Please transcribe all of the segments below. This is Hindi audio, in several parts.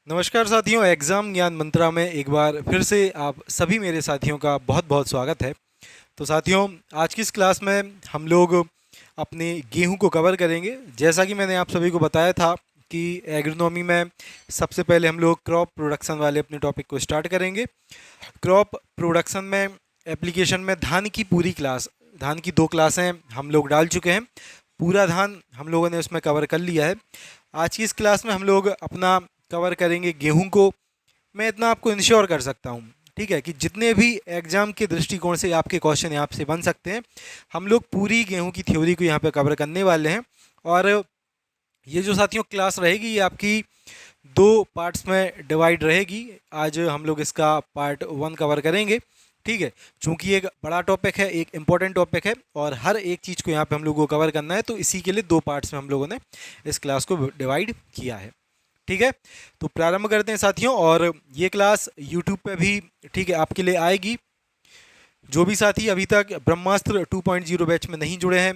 नमस्कार साथियों, एग्ज़ाम ज्ञान मंत्रा में एक बार फिर से आप सभी मेरे साथियों का बहुत बहुत स्वागत है। तो साथियों, आज की इस क्लास में हम लोग अपने गेहूं को कवर करेंगे। जैसा कि मैंने आप सभी को बताया था कि एग्रोनॉमी में सबसे पहले हम लोग क्रॉप प्रोडक्शन वाले अपने टॉपिक को स्टार्ट करेंगे। क्रॉप प्रोडक्शन में एप्लीकेशन में धान की पूरी क्लास, धान की 2 क्लासें हम लोग डाल चुके हैं। पूरा धान हम लोगों ने उसमें कवर कर लिया है। आज की इस क्लास में हम लोग अपना कवर करेंगे गेहूं को। मैं इतना आपको इंश्योर कर सकता हूँ, ठीक है, कि जितने भी एग्जाम के दृष्टिकोण से आपके क्वेश्चन यहाँ से बन सकते हैं, हम लोग पूरी गेहूं की थ्योरी को यहाँ पे कवर करने वाले हैं। और ये जो साथियों क्लास रहेगी, ये आपकी 2 पार्ट्स में डिवाइड रहेगी। आज हम लोग इसका पार्ट 1 कवर करेंगे, ठीक है। चूंकि एक बड़ा टॉपिक है, एक इम्पॉर्टेंट टॉपिक है और हर एक चीज़ को यहाँ पे हम लोग को कवर करना है, तो इसी के लिए 2 पार्ट्स में हम लोगों ने इस क्लास को डिवाइड किया है, ठीक है। तो प्रारंभ करते हैं साथियों। और ये क्लास यूट्यूब पे भी, ठीक है, आपके लिए आएगी। जो भी साथी अभी तक ब्रह्मास्त्र 2.0 बैच में नहीं जुड़े हैं,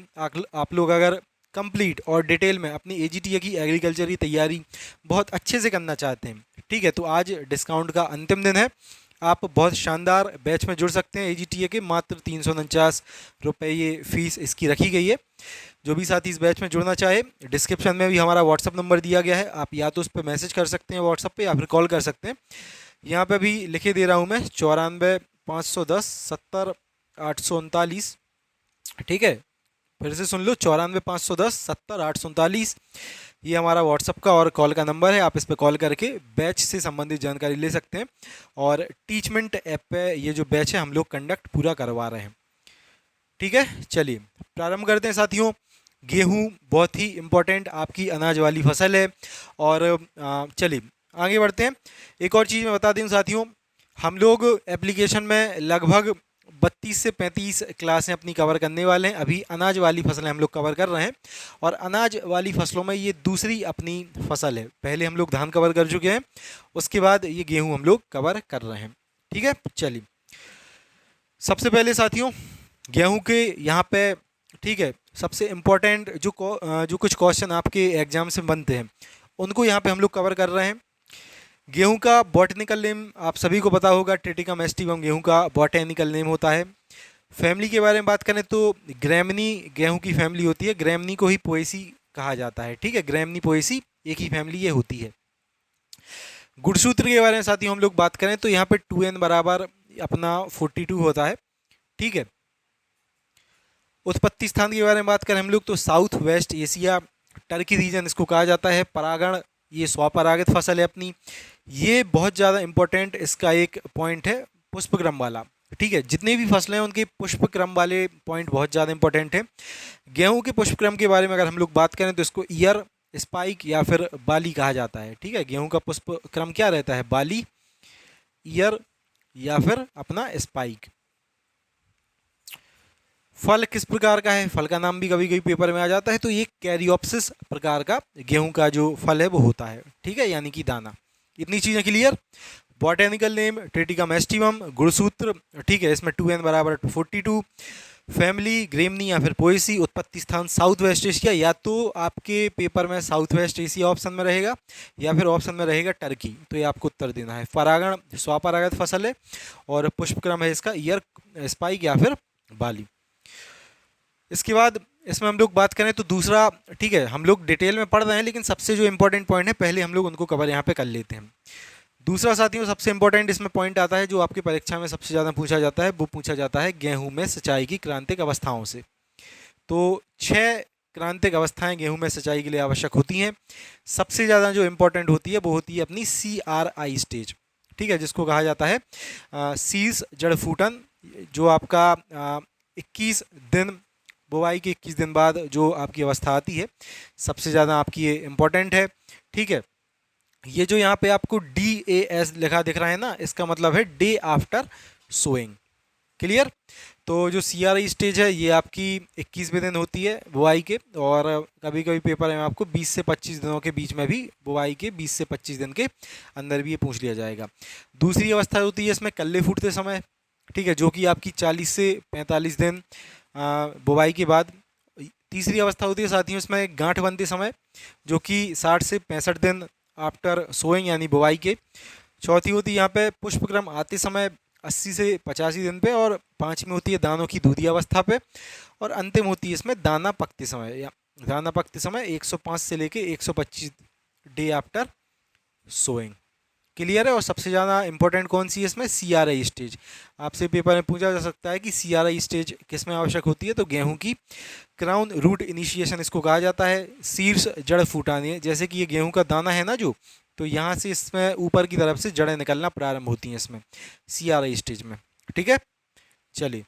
आप लोग अगर कंप्लीट और डिटेल में अपनी एजीटीए की एग्रीकल्चर की तैयारी बहुत अच्छे से करना चाहते हैं, ठीक है, तो आज डिस्काउंट का अंतिम दिन है। आप बहुत शानदार बैच में जुड़ सकते हैं। एजीटीए के मात्र 349 ये फीस इसकी रखी गई है। जो भी साथी इस बैच में जुड़ना चाहे, डिस्क्रिप्शन में भी हमारा व्हाट्सअप नंबर दिया गया है। आप या तो उस पर मैसेज कर सकते हैं व्हाट्सअप पे, या फिर कॉल कर सकते हैं। यहाँ पे भी लिखे दे रहा हूँ मैं, 94 510 70 839, ठीक है। फिर से सुन लो, 94 510 70 839, ये हमारा व्हाट्सअप का और कॉल का नंबर है। आप इस पर कॉल करके बैच से संबंधित जानकारी ले सकते हैं। और टीचमेंट ऐप पे ये जो बैच है हम लोग कंडक्ट पूरा करवा रहे हैं, ठीक है। चलिए प्रारंभ करते हैं साथियों। गेहूं बहुत ही इम्पोर्टेंट आपकी अनाज वाली फसल है। और चलिए आगे बढ़ते हैं। एक और चीज़ मैं बता दूं साथियों, हम लोग एप्लीकेशन में लगभग 32 से 35 क्लासें अपनी कवर करने वाले हैं। अभी अनाज वाली फसलें हम लोग कवर कर रहे हैं, और अनाज वाली फसलों में ये दूसरी अपनी फसल है। पहले हम लोग धान कवर कर चुके हैं, उसके बाद ये गेहूं हम लोग कवर कर रहे हैं, ठीक है। चलिए सबसे पहले साथियों, गेहूं के यहाँ पे, ठीक है, सबसे इम्पोर्टेंट जो कुछ क्वेश्चन आपके एग्जाम से बनते हैं, उनको यहाँ पे हम लोग कवर कर रहे हैं। गेहूं का बॉटनिकल नेम आप सभी को पता होगा, ट्रिटिकम एस्टिवम गेहूं का बॉटनिकल नेम होता है। फैमिली के बारे में बात करें तो ग्रैमनी गेहूं की फैमिली होती है। ग्रैमनी को ही पोएसी कहा जाता है, ठीक है। ग्रैमनी पोएसी एक ही फैमिली ये होती है। गुणसूत्र के बारे में साथियों हम लोग बात करें तो यहाँ पे 2n बराबर अपना 42 होता है, ठीक है। उत्पत्ति स्थान के बारे में बात करें हम लोग तो south west Asia, Turkey region इसको कहा जाता है। परागण, ये स्वपरागित फसल है अपनी। ये बहुत ज़्यादा इंपॉर्टेंट इसका एक पॉइंट है, पुष्पक्रम वाला, ठीक है। जितनी भी फसलें हैं उनके पुष्पक्रम वाले पॉइंट बहुत ज़्यादा इंपॉर्टेंट है। गेहूं के पुष्पक्रम के बारे में अगर हम लोग बात करें तो इसको ईयर, स्पाइक या फिर बाली कहा जाता है, ठीक है। गेहूं का पुष्पक्रम क्या रहता है? बाली, ईयर या फिर अपना स्पाइक। फल किस प्रकार का है? फल का नाम भी कभी कभी पेपर में आ जाता है, तो ये कैरियोप्सिस प्रकार का गेहूं का जो फल है वो होता है, ठीक है, यानी कि दाना। इतनी चीज़ें clear. Botanical name Triticum aestivum, गुणसूत्र, ठीक है, इसमें 2n बराबर 42। फैमिली ग्रेमनी या फिर पोएसी। उत्पत्ति स्थान साउथ वेस्ट एशिया, या तो आपके पेपर में साउथ वेस्ट एशिया ऑप्शन में रहेगा या फिर ऑप्शन में रहेगा टर्की, तो ये आपको उत्तर देना है। परागण स्वपरागत फसल है, और पुष्पक्रम है इसका ईयर, स्पाइक या फिर बाली। इसके बाद इसमें हम लोग बात करें तो दूसरा, ठीक है, हम लोग डिटेल में पढ़ रहे हैं लेकिन सबसे जो इंपॉर्टेंट पॉइंट है पहले हम लोग उनको कवर यहाँ पे कर लेते हैं। दूसरा साथियों सबसे इंपॉर्टेंट इसमें पॉइंट आता है, जो आपकी परीक्षा में सबसे ज़्यादा पूछा जाता है, वो पूछा जाता है गेहूं में सिंचाई की क्रांतिक अवस्थाओं से। तो 6 क्रांतिक अवस्थाएं गेहूं में सिंचाई के लिए आवश्यक होती हैं। सबसे ज़्यादा जो इंपॉर्टेंट होती है वो होती है अपनी CRI स्टेज, ठीक है, जिसको कहा जाता है सीज जड़ फूटन। जो आपका 21 दिन, बुवाई के 21 दिन बाद जो आपकी अवस्था आती है, सबसे ज़्यादा आपकी ये इम्पोर्टेंट है, ठीक है। ये जो यहाँ पे आपको DAS लिखा दिख रहा है ना, इसका मतलब है डे आफ्टर सोइंग, क्लियर। तो जो CRI स्टेज है ये आपकी 21वें दिन होती है बुआई के, और कभी कभी पेपर में आपको 20 से 25 दिनों के बीच में भी, बुआई के 20 से 25 दिन के अंदर भी ये पूछ लिया जाएगा। दूसरी अवस्था होती है इसमें कल्ले फूटते समय, ठीक है, जो कि आपकी 40 से 45 दिन बुवाई के बाद। तीसरी अवस्था होती है साथियों इसमें गांठ बनते समय, जो कि 60 से 65 दिन आफ्टर सोइंग यानी बुवाई के। चौथी होती है यहाँ पे पुष्पक्रम आते समय 80 से 85 दिन पे, और पांचवी होती है दानों की दूधी अवस्था पे, और अंतिम होती है इसमें दाना पकते समय, या दाना पकते समय 105 से लेके 125 डे आफ्टर सोइंग। क्लियर है। और सबसे ज़्यादा इंपॉर्टेंट कौन सी है इसमें, CRI स्टेज। आपसे पेपर में पूछा जा सकता है कि CRI स्टेज किस में आवश्यक होती है, तो गेहूं की क्राउन रूट इनिशिएशन इसको कहा जाता है। शीर्ष जड़ फूटानी, जैसे कि ये गेहूं का दाना है ना जो, तो यहाँ से इसमें ऊपर की तरफ से जड़ें निकलना प्रारंभ होती हैं इसमें CRI स्टेज में। ठीक है, चलिए।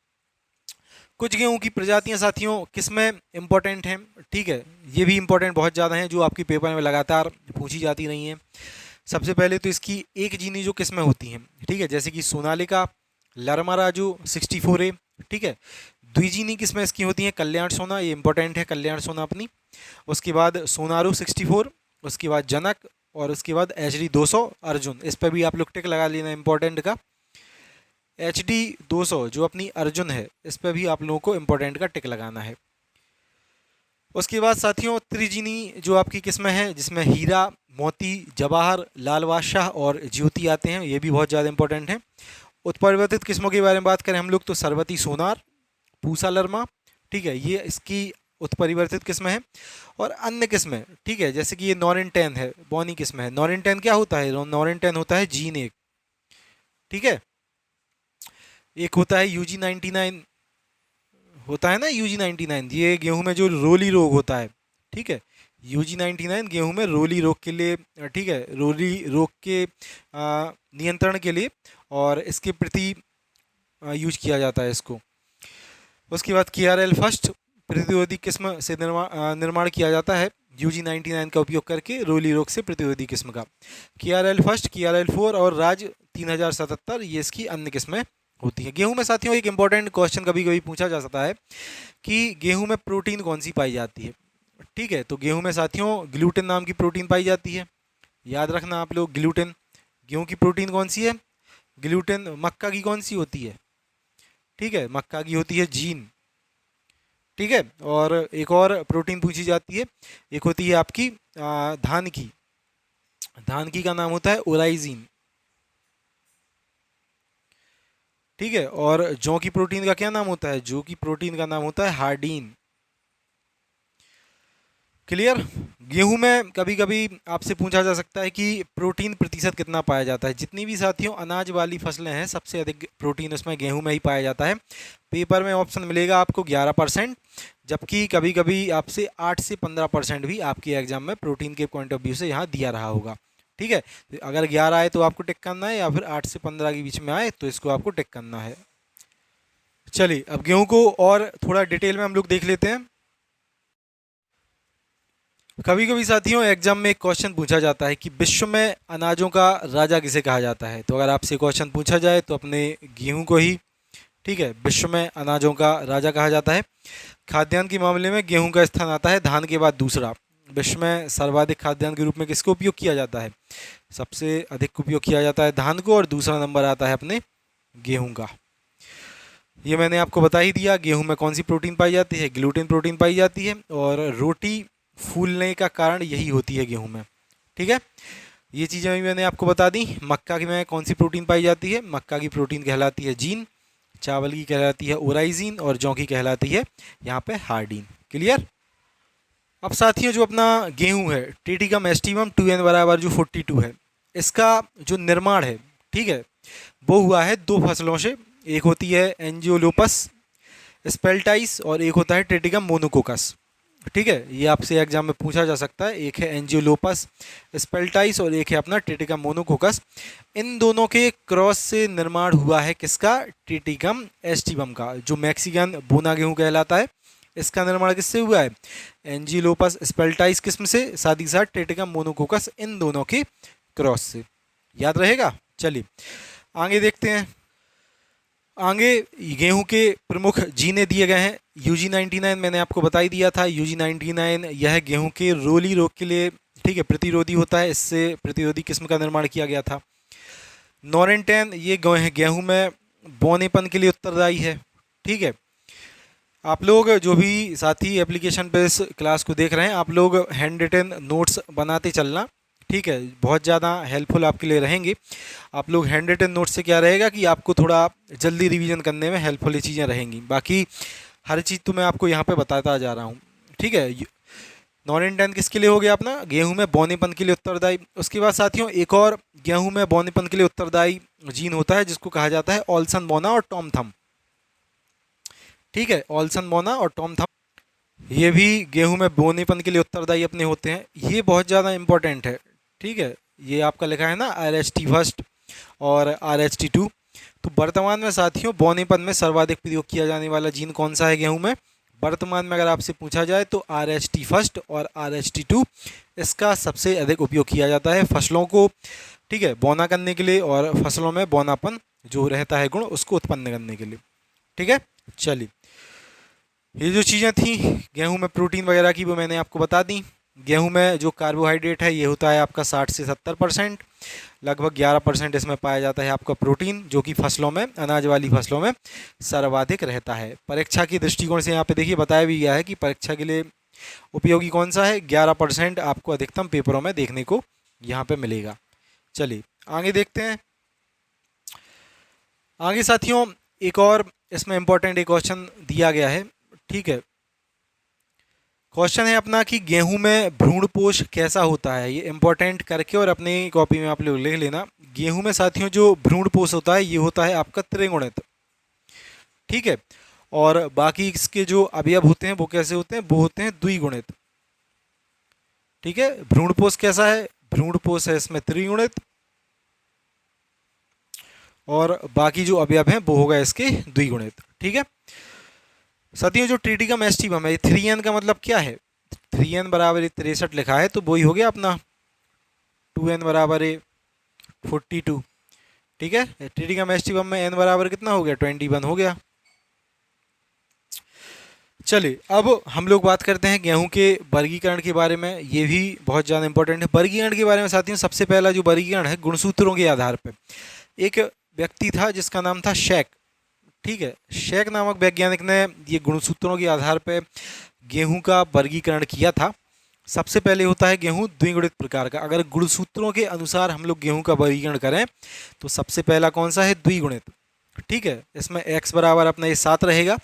कुछ गेहूं की प्रजातियां साथियों किस में इंपॉर्टेंट हैं, ठीक है, ये भी इंपॉर्टेंट बहुत ज़्यादा हैं, जो आपकी पेपर में लगातार पूछी जाती रही हैं। सबसे पहले तो इसकी एक जीनी जो किस्में होती हैं, ठीक है, जैसे कि सोनालिका, लरमा राजू 64A, ठीक है। द्विजीनी किस्में इसकी होती हैं कल्याण सोना, ये इंपॉर्टेंट है कल्याण सोना अपनी। उसके बाद सोनारू 64, उसके बाद जनक, और उसके बाद HD 200 अर्जुन। इस पर भी आप लोग टिक लगा लेना इंपॉर्टेंट का। HD 200 जो अपनी अर्जुन है, इस पर भी आप लोगों को इंपॉर्टेंट का टिक लगाना है। उसके बाद साथियों त्रिजीनी जो आपकी किस्में हैं, जिसमें हीरा, मोती, जवाहर, लाल बादशाह और ज्योति आते हैं, ये भी बहुत ज़्यादा इंपॉर्टेंट हैं। उत्परिवर्तित किस्मों के बारे में बात करें हम लोग तो सरवती सोनार, पूसा लरमा, ठीक है, ये इसकी उत्परिवर्तित किस्में हैं। और अन्य किस्में, ठीक है, जैसे कि ये नॉरेन 10 है, बॉनी किस्म है। नॉरेन 10 क्या होता है, नॉरेन 10 होता है जीन एक, ठीक है। एक होता है UG99, होता है ना UG99, ये गेहूं में जो रोली रोग होता है, ठीक है। UG99 गेहूं में रोली रोग के लिए, ठीक है, रोली रोग के नियंत्रण के लिए और इसके प्रति यूज किया जाता है इसको। उसके बाद KRL फर्स्ट प्रतिरोधी किस्म से निर्माण किया जाता है UG99 का उपयोग करके, रोली रोग से प्रतिरोधी किस्म का। KRL फर्स्ट, KRL 4 और राज 3077 ये इसकी अन्य किस्में होती है। गेहूं में साथियों एक इंपॉर्टेंट क्वेश्चन कभी कभी पूछा जा सकता है कि गेहूं में प्रोटीन कौन सी पाई जाती है, ठीक है। तो गेहूं में साथियों ग्लूटेन नाम की प्रोटीन पाई जाती है, याद रखना आप लोग, ग्लूटेन। गेहूं की प्रोटीन कौन सी है, ग्लूटेन। मक्का की कौन सी होती है, ठीक है, मक्का की होती है जीन, ठीक है। और एक और प्रोटीन पूछी जाती है, एक होती है आपकी धान की, धान की का नाम होता है ओराइजीन, ठीक है। और जौ की प्रोटीन का क्या नाम होता है, जौ की प्रोटीन का नाम होता है हार्डीन। क्लियर। गेहूं में कभी कभी आपसे पूछा जा सकता है कि प्रोटीन प्रतिशत कितना पाया जाता है। जितनी भी साथियों अनाज वाली फसलें हैं, सबसे अधिक प्रोटीन उसमें गेहूं में ही पाया जाता है। पेपर में ऑप्शन मिलेगा आपको 11%, जबकि कभी कभी आपसे 8 से 15% भी आपके एग्जाम में प्रोटीन के पॉइंट ऑफ व्यू से यहाँ दिया रहा होगा, ठीक है। तो अगर 11 आए तो आपको टिक करना है, या फिर 8 से 15 के बीच में आए तो इसको आपको टिक करना है। चलिए अब गेहूं को और थोड़ा डिटेल में हम लोग देख लेते हैं। कभी कभी साथियों एग्जाम में एक क्वेश्चन पूछा जाता है कि विश्व में अनाजों का राजा किसे कहा जाता है। तो अगर आपसे क्वेश्चन पूछा जाए तो अपने गेहूं को ही, ठीक है, विश्व में अनाजों का राजा कहा जाता है। खाद्यान्न के मामले में गेहूं का स्थान आता है धान के बाद दूसरा। विश्व में सर्वाधिक खाद्यान्न के रूप में किसको उपयोग किया जाता है, सबसे अधिक उपयोग किया जाता है धान को, और दूसरा नंबर आता है अपने गेहूं का। ये मैंने आपको बता ही दिया। गेहूं में कौन सी प्रोटीन पाई जाती है, ग्लूटेन प्रोटीन पाई जाती है, और रोटी फूलने का कारण यही होती है गेहूं में, ठीक है। ये चीज़ें भी मैंने आपको बता दी। मक्का की में कौन सी प्रोटीन पाई जाती है, मक्का की प्रोटीन कहलाती है जीन, चावल की कहलाती है ओराइजीन, और जौ की कहलाती है यहाँ पे हार्डीन। क्लियर। अब साथियों जो अपना गेहूं है टेटिकम एस्टिवम 2N बराबर जो 42 है, इसका जो निर्माण है, ठीक है, वो हुआ है दो फसलों से। एक होती है एंजियोलोपस स्पेल्टाइस और एक होता है टेटिकम मोनोकोकस, ठीक है। ये आपसे एग्जाम में पूछा जा सकता है। एक है एंजियोलोपस स्पेल्टाइस और एक है अपना टेटिकम मोनोकोकस। इन दोनों के क्रॉस से निर्माण हुआ है किसका, टेटिकम एस्टिवम का, जो मैक्सिकन बोना गेहूं कहलाता है। इसका निर्माण किससे हुआ है, एंजियोलोपस स्पेल्टाइस किस्म से, साथ ही साथ टेटिकम मोनोकोकस, इन दोनों के क्रॉस से। याद रहेगा। चलिए आगे देखते हैं। आगे गेहूं के प्रमुख जीने दिए गए हैं। UG99 मैंने आपको बता ही दिया था। UG99 यह गेहूं के रोली रोग के लिए, ठीक है, प्रतिरोधी होता है, इससे प्रतिरोधी किस्म का निर्माण किया गया था। नॉरेन 10 ये गेहूं में बौनेपन के लिए उत्तरदायी है, ठीक है। आप लोग जो भी साथी एप्लीकेशन पे इस क्लास को देख रहे हैं, आप लोग हैंड रिटन नोट्स बनाते चलना, ठीक है, बहुत ज़्यादा हेल्पफुल आपके लिए रहेंगे। आप लोग हैंड रिटन नोट से क्या रहेगा कि आपको थोड़ा जल्दी रिवीजन करने में हेल्पफुल ये चीज़ें रहेंगी। बाकी हर चीज़ तो मैं आपको यहाँ पे बताता जा रहा हूँ। ठीक है, नॉन इंटेंट किसके लिए हो गया अपना, गेहूं में बौनेपन के लिए उत्तरदायी। उसके बाद साथियों एक और गेहूं में बौनेपन के लिए उत्तरदायी जीन होता है जिसको कहा जाता है ऑल्सन बोना और टॉम थम। ठीक है, ऑल्सन बोना और टॉम थम ये भी गेहूं में बोनेपन के लिए उत्तरदायी अपने होते हैं। ये बहुत ज़्यादा इंपॉर्टेंट है। ठीक है, ये आपका लिखा है ना RHT फर्स्ट और RHT टू। तो वर्तमान में साथियों बौनेपन में सर्वाधिक प्रयोग किया जाने वाला जीन कौन सा है गेहूं में? वर्तमान में अगर आपसे पूछा जाए तो RHT फर्स्ट और RHT टू इसका सबसे अधिक उपयोग किया जाता है फसलों को, ठीक है, बौना करने के लिए और फसलों में बौनापन जो रहता है गुण उसको उत्पन्न करने के लिए। ठीक है, चलिए ये जो चीज़ें थी गेहूं में प्रोटीन वगैरह की वो मैंने आपको बता दी। गेहूं में जो कार्बोहाइड्रेट है ये होता है आपका 60 से 70%, लगभग 11% इसमें पाया जाता है आपका प्रोटीन, जो कि फसलों में, अनाज वाली फसलों में सर्वाधिक रहता है। परीक्षा की दृष्टिकोण से यहाँ पे देखिए बताया भी गया है कि परीक्षा के लिए उपयोगी कौन सा है। 11% आपको अधिकतम पेपरों में देखने को यहाँ पे मिलेगा। चलिए आगे देखते हैं। आगे साथियों एक और इसमें इम्पोर्टेंट एक क्वेश्चन दिया गया है। ठीक है, क्वेश्चन है अपना कि गेहूं में भ्रूणपोष कैसा होता है। ये इंपॉर्टेंट करके और अपनी कॉपी में आप लोग लिख लेना। गेहूं में साथियों जो भ्रूणपोष होता है ये होता है आपका त्रिगुणित। ठीक है, और बाकी इसके जो अवयव होते हैं वो कैसे होते हैं, वो होते हैं द्विगुणित। ठीक है, भ्रूणपोष कैसा है, भ्रूणपोष है इसमें त्रिगुणित और बाकी जो अवयव हैं वो होगा इसके द्विगुणित। ठीक है साथियों, जो ट्रिटिकम एस्टिवम है 3n का मतलब क्या है, 3n बराबर 63 लिखा है तो वही हो गया अपना 2n बराबर 42। ठीक है, ट्रिटिकम एस्टिवम में n बराबर कितना हो गया, 21 हो गया। चलिए अब हम लोग बात करते हैं गेहूं के वर्गीकरण के बारे में। ये भी बहुत ज़्यादा इंपॉर्टेंट है। वर्गीकरण के बारे में साथियों सबसे पहला जो वर्गीकरण है गुणसूत्रों के आधार पर। एक व्यक्ति था जिसका नाम था शेक। ठीक है, शेक नामक वैज्ञानिक ने ये गुणसूत्रों के आधार पर गेहूं का वर्गीकरण किया था। सबसे पहले होता है गेहूं द्विगुणित प्रकार का। अगर गुणसूत्रों के अनुसार हम लोग गेहूं का वर्गीकरण करें तो सबसे पहला कौन सा है, द्विगुणित। ठीक है, इसमें x बराबर अपना ये 7 रहेगा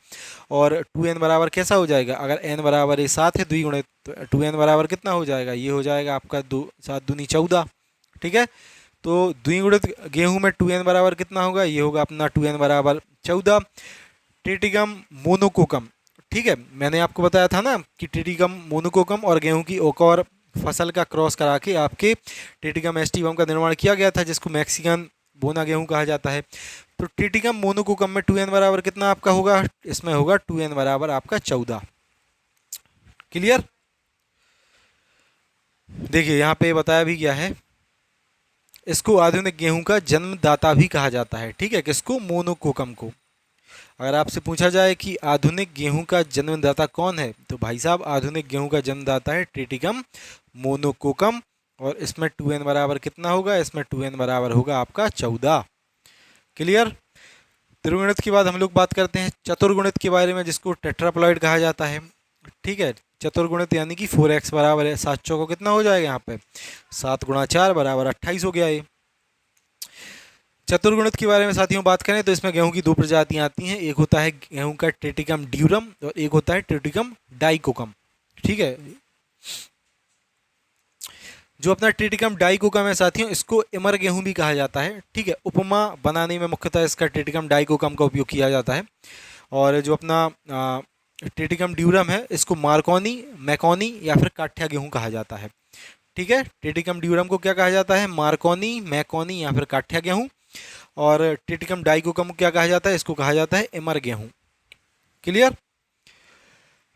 और 2n बराबर कैसा हो जाएगा, अगर n बराबर ये 7 है द्विगुणित तो 2n बराबर कितना हो जाएगा, ये हो जाएगा आपका 7 दूनी 14। ठीक है, तो द्विगुणित गेहूं में 2n बराबर कितना होगा, ये होगा अपना 2n बराबर 14। ट्रिटिकम मोनोकोकम। ठीक है, मैंने आपको बताया था ना कि ट्रिटिकम मोनोकोकम और गेहूं की एक और फसल का क्रॉस करा के आपके ट्रिटिकम एस्टिवम का निर्माण किया गया था जिसको मैक्सिकन बोना गेहूं कहा जाता है। तो ट्रिटिकम मोनोकोकम में 2n बराबर कितना आपका होगा, इसमें होगा 2n बराबर आपका 14। क्लियर, देखिए यहाँ पे बताया भी गया है इसको आधुनिक गेहूं का जन्मदाता भी कहा जाता है। ठीक है, किसको, मोनोकोकम को। अगर आपसे पूछा जाए कि आधुनिक गेहूं का जन्मदाता कौन है तो भाई साहब आधुनिक गेहूं का जन्मदाता है ट्रिटिकम मोनोकोकम। और इसमें 2n बराबर कितना होगा, इसमें 2n बराबर होगा आपका 14। क्लियर। त्रिगुणित के बाद हम लोग बात करते हैं चतुर्गुणित के बारे में जिसको टेट्राप्लॉइड कहा जाता है। ठीक है, चतुर्गुणित यानी कि 4x बराबर है 7 चौको कितना हो जाएगा यहाँ पे 7 गुणा 4 बराबर 28 हो गया ये। चतुर्गुणित के बारे में साथियों बात करें तो इसमें गेहूं की दो प्रजातियां आती हैं। एक होता है गेहूं का ट्रिटिकम ड्यूरम और एक होता है ट्रिटिकम डाइकोकम। ठीक है, जो अपना ट्रिटिकम डाइकोकम है साथियों इसको इमर गेहूं भी कहा जाता है। ठीक है, उपमा बनाने में मुख्यतः इसका ट्रिटिकम डाइकोकम का उपयोग किया जाता है। और जो अपना ट्रिटिकम ड्यूरम है इसको मार्कोनी, मैकोनी या फिर काठिया गेहूं कहा जाता है। ठीक है, ट्रिटिकम ड्यूरम को क्या कहा जाता है, मार्कोनी, मैकोनी या फिर काठिया गेहूं। और ट्रिटिकम डाइकोकम क्या कहा जाता है, इसको कहा जाता है इमर गेहूं। क्लियर।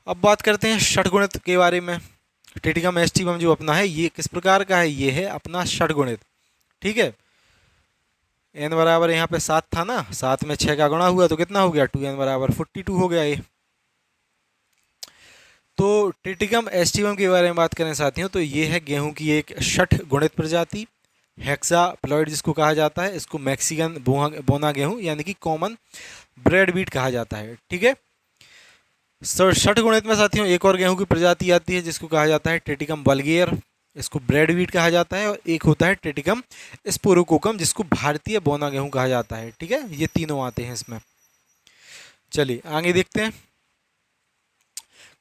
अब बात करते हैं षटगुणित के बारे में। ट्रिटिकम एस्टिवम जो अपना है ये किस प्रकार का है, ये है अपना षटगुणित। ठीक है, n बराबर यहाँ पे 7 था ना, 7 में 6 का गुणा हुआ तो कितना हो गया 2n बराबर 42 हो गया ये। तो ट्रिटिकम एस्टिवम के बारे में बात करें साथियों तो ये है गेहूं की एक षट गुणित प्रजाति, हेक्साप्लॉइड जिसको कहा जाता है। इसको मैक्सिकन बोना गेहूं यानी कि कॉमन ब्रेड बीट कहा जाता है। ठीक है, षट गुणित में साथियों एक और गेहूं की प्रजाति आती है जिसको कहा जाता है ट्रिटिकम वल्गेर। इसको ब्रेड वीट कहा जाता है, और एक होता है ट्रिटिकम स्पोरोकोकम जिसको भारतीय बौना गेहूं कहा जाता है। ठीक है, ये तीनों आते हैं इसमें। चलिए आगे देखते हैं,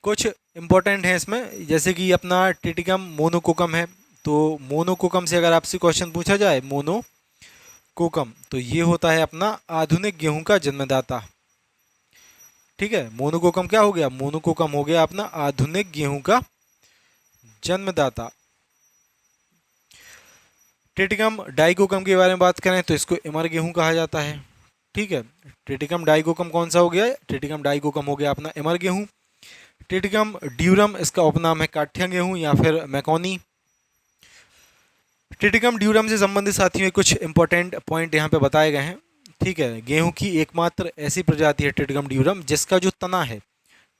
कुछ इंपॉर्टेंट है इसमें, जैसे कि अपना ट्रिटिकम मोनोकोकम है। तो मोनोकोकम से अगर आपसे क्वेश्चन पूछा जाए मोनोकोकम, तो ये होता है अपना आधुनिक गेहूं का जन्मदाता। ठीक है, मोनोकोकम क्या हो गया, मोनोकोकम हो गया अपना आधुनिक गेहूं का जन्मदाता। ट्रिटिकम डाइकोकम के बारे में बात करें तो इसको इमर गेहूं कहा जाता है। ठीक है, ट्रिटिकम डाइकोकम कौन सा हो गया, ट्रिटिकम डाइकोकम हो गया अपना इमर गेहूं। ट्रिटिकम ड्यूरम इसका उपनाम है काठिया गेहूं या फिर मैकोनी। ट्रिटिकम ड्यूरम से संबंधित साथियों में कुछ इंपॉर्टेंट पॉइंट यहाँ पे बताए गए हैं। ठीक है, गेहूं की एकमात्र ऐसी प्रजाति है ट्रिटिकम ड्यूरम जिसका जो तना है,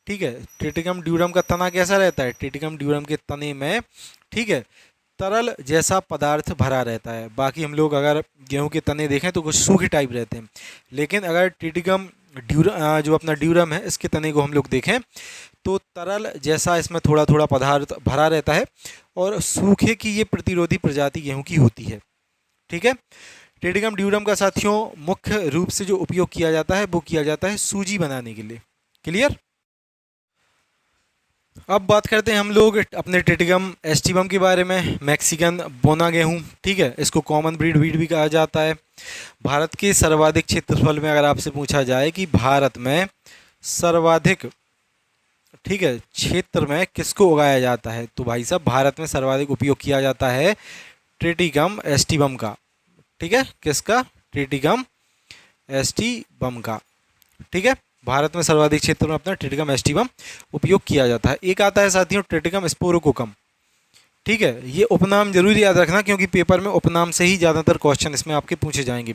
ठीक है, ट्रिटिकम ड्यूरम का तना कैसा रहता है, ट्रिटिकम ड्यूरम के तने में, ठीक है, तरल जैसा पदार्थ भरा रहता है। बाकी हम लोग अगर गेहूं के तने देखें तो कुछ सूखे टाइप रहते हैं, लेकिन अगर ट्रिटिकम ड्यूरम जो अपना ड्यूरम है इसके तने को हम लोग देखें तो तरल जैसा इसमें थोड़ा थोड़ा पदार्थ भरा रहता है, और सूखे की ये प्रतिरोधी प्रजाति गेहूं की होती है। ठीक है, ट्रिटिकम ड्यूरम का साथियों मुख्य रूप से जो उपयोग किया जाता है वो किया जाता है सूजी बनाने के लिए। क्लियर। अब बात करते हैं हम लोग अपने ट्रिटिकम एस्टिवम के बारे में, मैक्सिकन बोना गेहूं। ठीक है, इसको कॉमन ब्रीड व्हीट भी कहा जाता है। भारत के सर्वाधिक क्षेत्रफल में अगर आपसे पूछा जाए कि भारत में सर्वाधिक, ठीक है, क्षेत्र में किसको उगाया जाता है, तो भाई साहब भारत में सर्वाधिक उपयोग किया जाता है ट्रिटिकम एस्टिवम का। ठीक है, किसका, ट्रिटिकम एस्टिवम का। ठीक है, भारत में सर्वाधिक क्षेत्र में अपना ट्रिटिकम एस्टिवम उपयोग किया जाता है। एक आता है साथियों ट्रिटिकम स्पोरोकोकम। ठीक है, ये उपनाम जरूर याद रखना क्योंकि पेपर में उपनाम से ही ज़्यादातर क्वेश्चन इसमें आपके पूछे जाएंगे।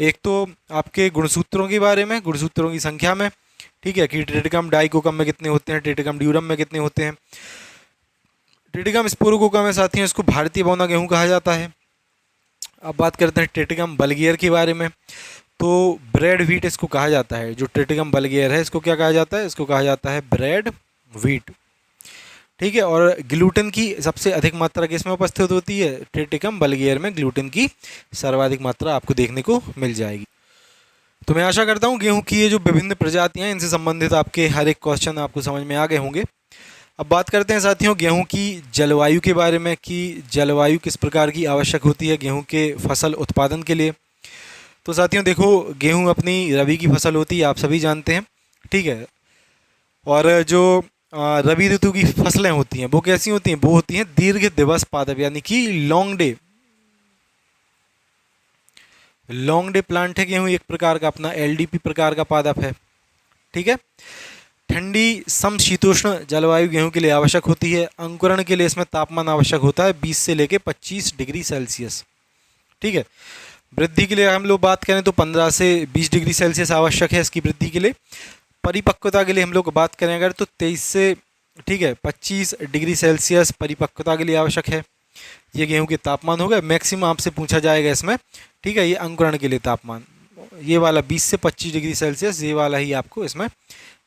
एक तो आपके गुणसूत्रों के बारे में, गुणसूत्रों की संख्या में, ठीक है, कि ट्रिटिकम डाइकोकम में कितने होते हैं, ट्रिटिकम ड्यूरम में कितने होते हैं। ट्रिटिकम स्पोरोकोकम में साथियों इसको भारतीय बौना गेहूं कहा जाता है। अब बात करते हैं ट्रिटिकम बल्गेयर के बारे में, तो ब्रेड व्हीट इसको कहा जाता है। जो ट्रिटिकम बल्गेयर है इसको क्या कहा जाता है, इसको कहा जाता है ब्रेड व्हीट। ठीक है, और ग्लूटेन की सबसे अधिक मात्रा किसमें उपस्थित होती है, ट्रिटिकम बल्गेयर में ग्लूटेन की सर्वाधिक मात्रा आपको देखने को मिल जाएगी। तो मैं आशा करता हूँ गेहूं की ये जो विभिन्न प्रजातियां हैं इनसे संबंधित आपके हर एक क्वेश्चन आपको समझ में आ गए होंगे। अब बात करते हैं साथियों गेहूं की जलवायु के बारे में, कि जलवायु किस प्रकार की आवश्यक होती है गेहूं के फसल उत्पादन के लिए। तो साथियों देखो, गेहूं अपनी रबी की फसल होती है, आप सभी जानते हैं। ठीक है, और जो रबी ऋतु की फसलें होती हैं वो कैसी होती हैं, वो होती हैं दीर्घ दिवस पादप, यानी कि लॉन्ग डे प्लांट है गेहूं, एक प्रकार का अपना एलडीपी प्रकार का पादप है। ठीक है, ठंडी समशीतोष्ण जलवायु गेहूं के लिए आवश्यक होती है। अंकुरण के लिए इसमें तापमान आवश्यक होता है 20 से लेकर 25 डिग्री सेल्सियस। ठीक है, वृद्धि के लिए हम लोग बात करें तो 15 से 20 डिग्री सेल्सियस आवश्यक है इसकी वृद्धि के लिए। परिपक्वता के लिए हम लोग बात करें अगर तो 23 से, ठीक है, 25 डिग्री सेल्सियस परिपक्वता के लिए आवश्यक है। ये गेहूं के तापमान हो गए। मैक्सिमम आपसे पूछा जाएगा इसमें, ठीक है, ये अंकुरण के लिए तापमान, ये वाला 20 से 25 डिग्री सेल्सियस, ये वाला ही आपको इसमें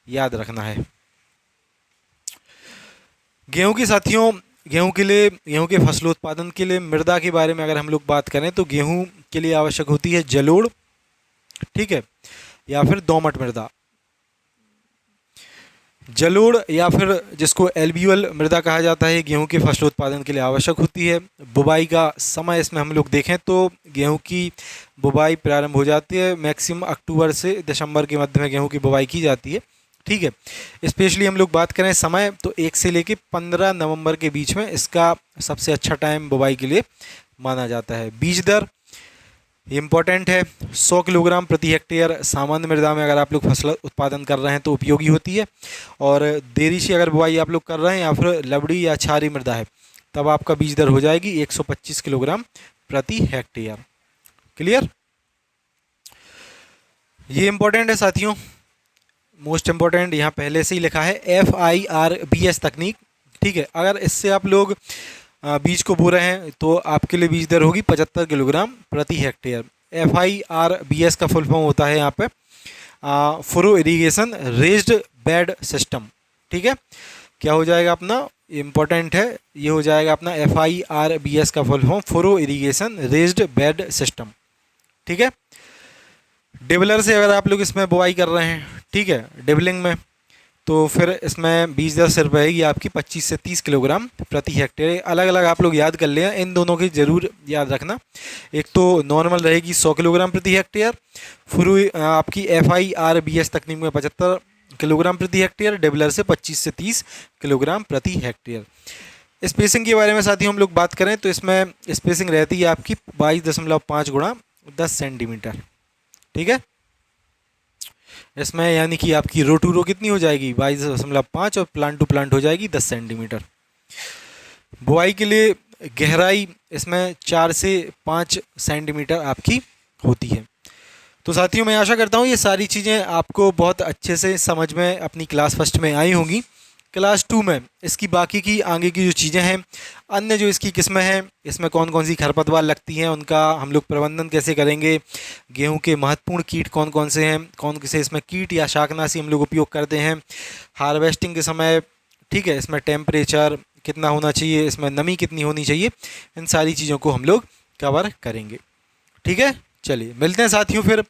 याद रखना है। गेहूं के साथियों, गेहूं के लिए, गेहूं के फसलोत्पादन के लिए मृदा के बारे में अगर हम लोग बात करें तो गेहूं के लिए आवश्यक होती है जलोढ़, ठीक है, या फिर दोमट मृदा। जलोढ़ या फिर जिसको एल्बियल मृदा कहा जाता है गेहूं के फसलोत्पादन के लिए आवश्यक होती है। बुवाई का समय इसमें हम लोग देखें तो गेहूं की बुवाई प्रारंभ हो जाती है मैक्सिमम अक्टूबर से दिसंबर के मध्य में गेहूं की बुवाई की जाती है। ठीक है, स्पेशली हम लोग बात करें समय तो 1 से लेकर 15 नवंबर के बीच में इसका सबसे अच्छा टाइम बुवाई के लिए माना जाता है। बीज दर इम्पॉर्टेंट है, 100 किलोग्राम प्रति हेक्टेयर सामान्य मृदा में अगर आप लोग फसल उत्पादन कर रहे हैं तो उपयोगी होती है। और देरी से अगर बुआई आप लोग कर रहे हैं या फिर लवड़ी या क्षारीय मृदा है तब आपका बीज दर हो जाएगी 125 किलोग्राम प्रति हेक्टेयर। क्लियर, ये इंपॉर्टेंट है साथियों, मोस्ट इम्पॉर्टेंट, यहाँ पहले से ही लिखा है FIRBS तकनीक। ठीक है, अगर इससे आप लोग बीज को बो रहे हैं तो आपके लिए बीज दर होगी 75 किलोग्राम प्रति हेक्टेयर। FIRBS का फुल फॉर्म होता है यहाँ पे फुरो इरीगेशन रेज्ड बेड सिस्टम। ठीक है, क्या हो जाएगा अपना इम्पोर्टेंट है, ये हो जाएगा अपना FIRBS का full form, furrow irrigation raised bed system. ठीक है, डिबलर से अगर आप लोग इसमें बुआई कर रहे हैं, ठीक है, डिबलिंग में, तो फिर इसमें बीज दर सिर्फ रहेगी आपकी 25 से 30 किलोग्राम प्रति हेक्टेयर। अलग अलग आप लोग याद कर लें, इन दोनों की ज़रूर याद रखना। एक तो नॉर्मल रहेगी 100 किलोग्राम प्रति हेक्टेयर, फिर आपकी FIRBS तकनीक में 75 किलोग्राम प्रति हेक्टेयर, डेबलर से 25 से 30 किलोग्राम प्रति हेक्टेयर। स्पेसिंग के बारे में साथियों हम लोग बात करें तो इसमें स्पेसिंग रहती है आपकी 22.5 गुणा 10 सेंटीमीटर। ठीक है, इसमें यानी कि आपकी रो टू रो कितनी हो जाएगी 22.5 और प्लांट टू प्लांट हो जाएगी 10 सेंटीमीटर। बुआई के लिए गहराई इसमें 4 से 5 सेंटीमीटर आपकी होती है। तो साथियों मैं आशा करता हूँ ये सारी चीज़ें आपको बहुत अच्छे से समझ में अपनी क्लास फर्स्ट में आई होंगी। क्लास 2 में इसकी बाकी की आगे की जो चीज़ें हैं, अन्य जो इसकी किस्में हैं, इसमें कौन कौन सी खरपतवार लगती हैं, उनका हम लोग प्रबंधन कैसे करेंगे, गेहूं के महत्वपूर्ण कीट कौन कौन से हैं, कौन से इसमें कीट या शाकनाशी हम लोग उपयोग करते हैं, हार्वेस्टिंग के समय, ठीक है, इसमें टेम्परेचर कितना होना चाहिए, इसमें नमी कितनी होनी चाहिए, इन सारी चीज़ों को हम लोग कवर करेंगे। ठीक है, चलिए मिलते हैं साथियों फिर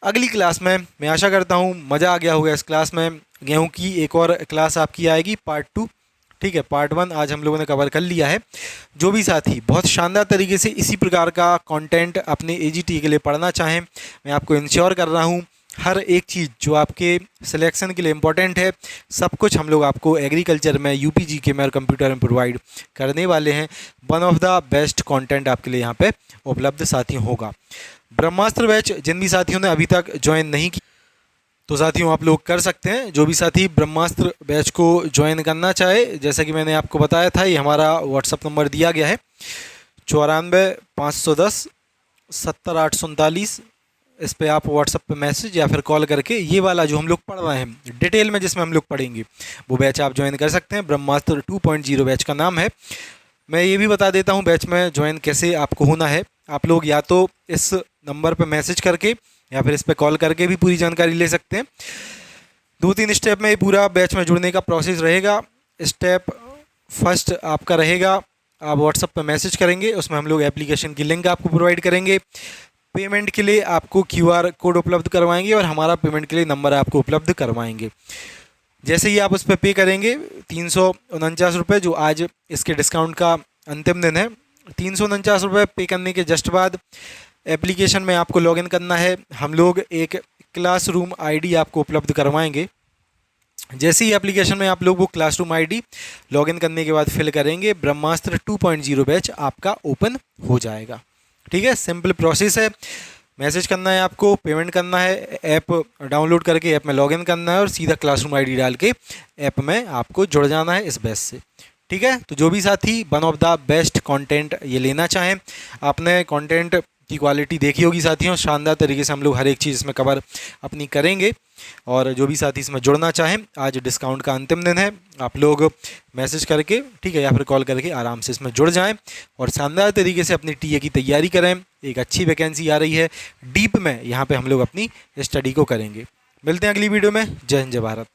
अगली क्लास में। मैं आशा करता हूँ मज़ा आ गया होगा इस क्लास में। गेहूं की एक और क्लास आपकी आएगी पार्ट 2। ठीक है, पार्ट 1 आज हम लोगों ने कवर कर लिया है। जो भी साथी बहुत शानदार तरीके से इसी प्रकार का कंटेंट अपने AGT के लिए पढ़ना चाहें, मैं आपको इंश्योर कर रहा हूँ हर एक चीज़ जो आपके सिलेक्शन के लिए इम्पोर्टेंट है, सब कुछ हम लोग आपको एग्रीकल्चर में UPGK में और कंप्यूटर में प्रोवाइड करने वाले हैं। One of the best content आपके लिए यहाँ पे उपलब्ध साथियों होगा। ब्रह्मास्त्र बैच जिन भी साथियों ने अभी तक ज्वाइन नहीं की, तो साथियों आप लोग कर सकते हैं। जो भी साथी ब्रह्मास्त्र बैच को ज्वाइन करना चाहे, जैसा कि मैंने आपको बताया था, ये हमारा व्हाट्सअप नंबर दिया गया है 94 510 70 839। इस पे आप व्हाट्सअप पे मैसेज या फिर कॉल करके ये वाला जो हम लोग पढ़ रहे हैं डिटेल में जिसमें हम लोग पढ़ेंगे वो बैच आप ज्वाइन कर सकते हैं। ब्रह्मास्त्र 2.0 बैच का नाम है। मैं ये भी बता देता हूँ बैच में ज्वाइन कैसे आपको होना है। आप लोग या तो इस नंबर पर मैसेज करके या फिर इस पर कॉल करके भी पूरी जानकारी ले सकते हैं। 2-3 स्टेप में ये पूरा बैच में जुड़ने का प्रोसेस रहेगा। स्टेप फर्स्ट आपका रहेगा, आप व्हाट्सएप पर मैसेज करेंगे, उसमें हम लोग एप्लीकेशन की लिंक आपको प्रोवाइड करेंगे। पेमेंट के लिए आपको QR कोड उपलब्ध करवाएंगे और हमारा पेमेंट के लिए नंबर आपको उपलब्ध करवाएंगे। जैसे ही आप उस पर पे करेंगे 349 रुपये, जो आज इसके डिस्काउंट का अंतिम दिन है, 349 रुपये पे करने के जस्ट बाद एप्लीकेशन में आपको लॉगिन करना है। हम लोग एक क्लासरूम ID आपको उपलब्ध करवाएंगे। जैसे ही एप्लीकेशन में आप लोग वो क्लासरूम ID लॉगिन करने के बाद फिल करेंगे, ब्रह्मास्त्र 2.0 बैच आपका ओपन हो जाएगा। ठीक है, सिंपल प्रोसेस है। मैसेज करना है आपको, पेमेंट करना है, ऐप डाउनलोड करके ऐप में लॉगिन करना है और सीधा क्लासरूम ID डाल के ऐप में आपको जुड़ जाना है इस बैच से। ठीक है, तो जो भी साथी one of the best content ये लेना चाहें, आपने कंटेंट की क्वालिटी देखी होगी साथियों, शानदार तरीके से हम लोग हर एक चीज़ इसमें कवर अपनी करेंगे। और जो भी साथी इसमें जुड़ना चाहें, आज डिस्काउंट का अंतिम दिन है, आप लोग मैसेज करके, ठीक है, या फिर कॉल करके आराम से इसमें जुड़ जाएं और शानदार तरीके से अपनी TA की तैयारी करें। एक अच्छी वैकेंसी आ रही है, डीप में यहाँ पे हम लोग अपनी स्टडी को करेंगे। मिलते हैं अगली वीडियो में। जय हिंद, जय भारत।